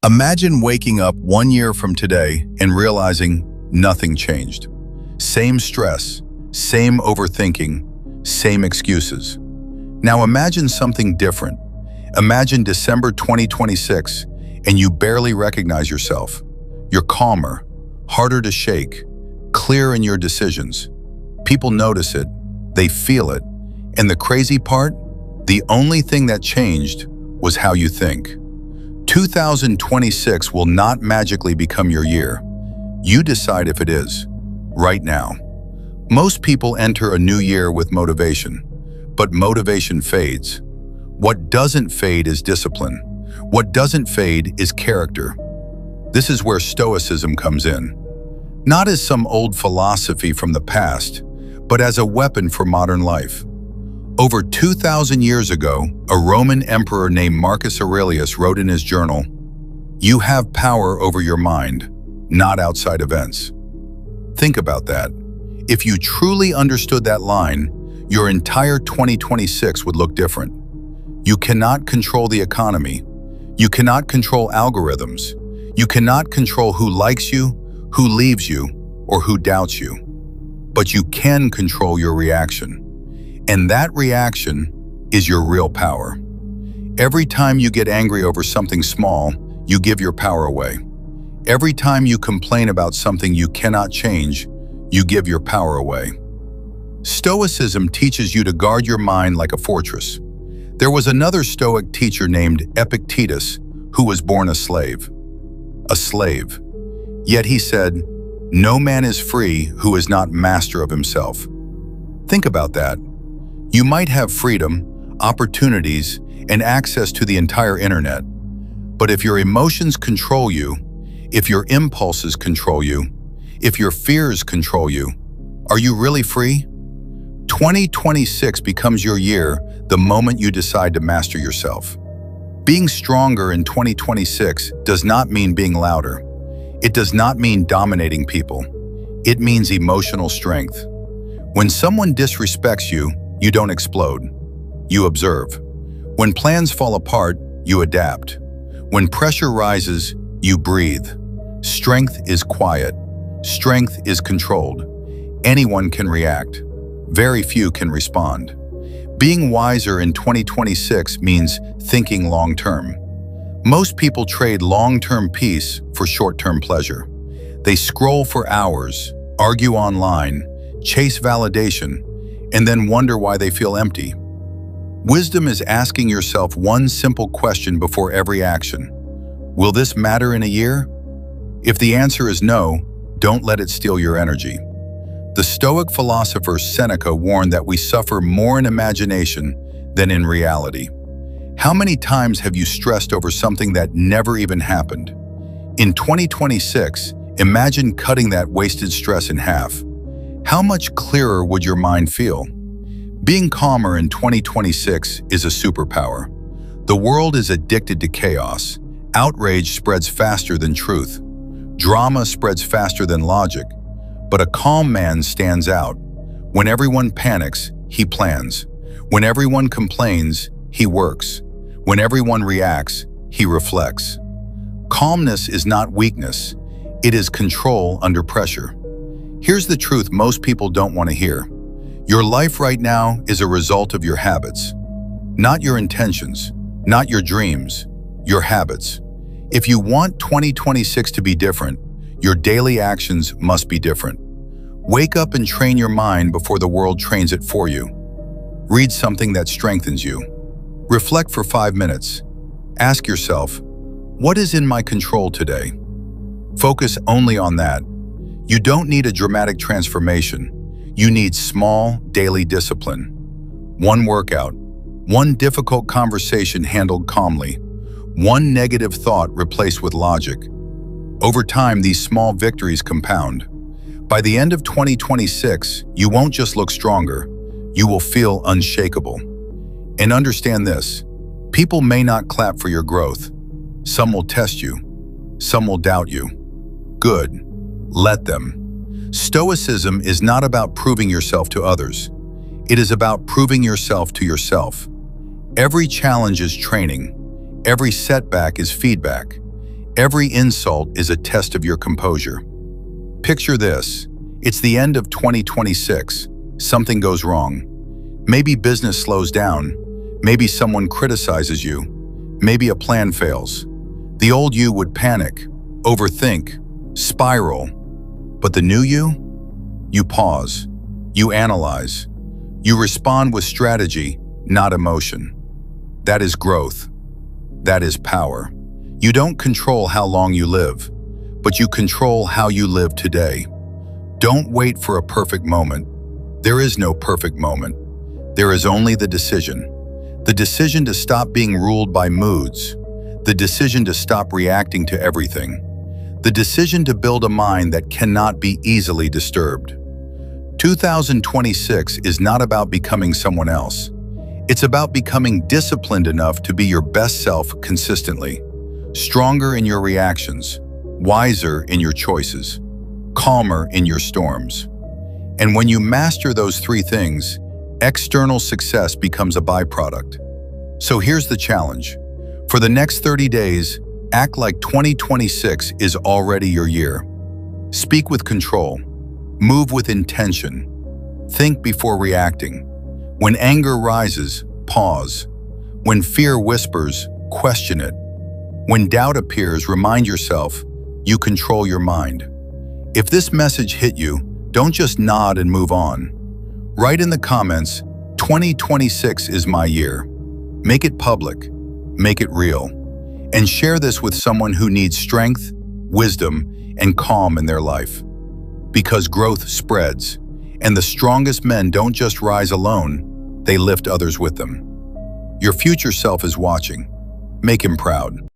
Imagine waking up 1 year from today and realizing nothing changed. Same stress, same overthinking, same excuses. Now imagine something different. Imagine December 2026 and you barely recognize yourself. You're calmer, harder to shake, clear in your decisions. People notice it, they feel it, and the crazy part, the only thing that changed was how you think. 2026 will not magically become your year. You decide if it is, right now. Most people enter a new year with motivation, but motivation fades. What doesn't fade is discipline. What doesn't fade is character. This is where Stoicism comes in. Not as some old philosophy from the past, but as a weapon for modern life. Over 2,000 years ago, a Roman emperor named Marcus Aurelius wrote in his journal, "You have power over your mind, not outside events." Think about that. If you truly understood that line, your entire 2026 would look different. You cannot control the economy. You cannot control algorithms. You cannot control who likes you, who leaves you, or who doubts you. But you can control your reaction. And that reaction is your real power. Every time you get angry over something small, you give your power away. Every time you complain about something you cannot change, you give your power away. Stoicism teaches you to guard your mind like a fortress. There was another Stoic teacher named Epictetus who was born a slave. A slave. Yet he said, "No man is free who is not master of himself." Think about that. You might have freedom, opportunities, and access to the entire internet. But if your emotions control you, if your impulses control you, if your fears control you, are you really free? 2026 becomes your year the moment you decide to master yourself. Being stronger in 2026 does not mean being louder. It does not mean dominating people. It means emotional strength. When someone disrespects you, you don't explode. You observe. When plans fall apart, you adapt. When pressure rises, you breathe. Strength is quiet. Strength is controlled. Anyone can react. Very few can respond. Being wiser in 2026 means thinking long-term. Most people trade long-term peace for short-term pleasure. They scroll for hours, argue online, chase validation, and then wonder why they feel empty. Wisdom is asking yourself one simple question before every action. Will this matter in a year? If the answer is no, don't let it steal your energy. The Stoic philosopher Seneca warned that we suffer more in imagination than in reality. How many times have you stressed over something that never even happened? In 2026, imagine cutting that wasted stress in half. How much clearer would your mind feel? Being calmer in 2026 is a superpower. The world is addicted to chaos. Outrage spreads faster than truth. Drama spreads faster than logic. But a calm man stands out. When everyone panics, he plans. When everyone complains, he works. When everyone reacts, he reflects. Calmness is not weakness. It is control under pressure. Here's the truth most people don't want to hear. Your life right now is a result of your habits. Not your intentions, not your dreams, your habits. If you want 2026 to be different, your daily actions must be different. Wake up and train your mind before the world trains it for you. Read something that strengthens you. Reflect for 5 minutes. Ask yourself, what is in my control today? Focus only on that. You don't need a dramatic transformation. You need small, daily discipline. One workout, one difficult conversation handled calmly, one negative thought replaced with logic. Over time, these small victories compound. By the end of 2026, you won't just look stronger, you will feel unshakable. And understand this, people may not clap for your growth. Some will test you, some will doubt you. Good, let them. Stoicism is not about proving yourself to others. It is about proving yourself to yourself. Every challenge is training. Every setback is feedback. Every insult is a test of your composure. Picture this. It's the end of 2026. Something goes wrong. Maybe business slows down. Maybe someone criticizes you. Maybe a plan fails. The old you would panic, overthink, spiral. But the new you? You pause. You analyze. You respond with strategy, not emotion. That is growth. That is power. You don't control how long you live, but you control how you live today. Don't wait for a perfect moment. There is no perfect moment. There is only the decision. The decision to stop being ruled by moods. The decision to stop reacting to everything. The decision to build a mind that cannot be easily disturbed. 2026 is not about becoming someone else. It's about becoming disciplined enough to be your best self consistently. Stronger in your reactions, wiser in your choices, calmer in your storms. And when you master those three things, external success becomes a byproduct. So here's the challenge. For the next 30 days, act like 2026 is already your year. Speak with control. Move with intention. Think before reacting. When anger rises, pause. When fear whispers, question it. When doubt appears, remind yourself, you control your mind. If this message hit you, don't just nod and move on. Write in the comments, 2026 is my year. Make it public, make it real, and share this with someone who needs strength, wisdom, and calm in their life. Because growth spreads, and the strongest men don't just rise alone, they lift others with them. Your future self is watching. Make him proud.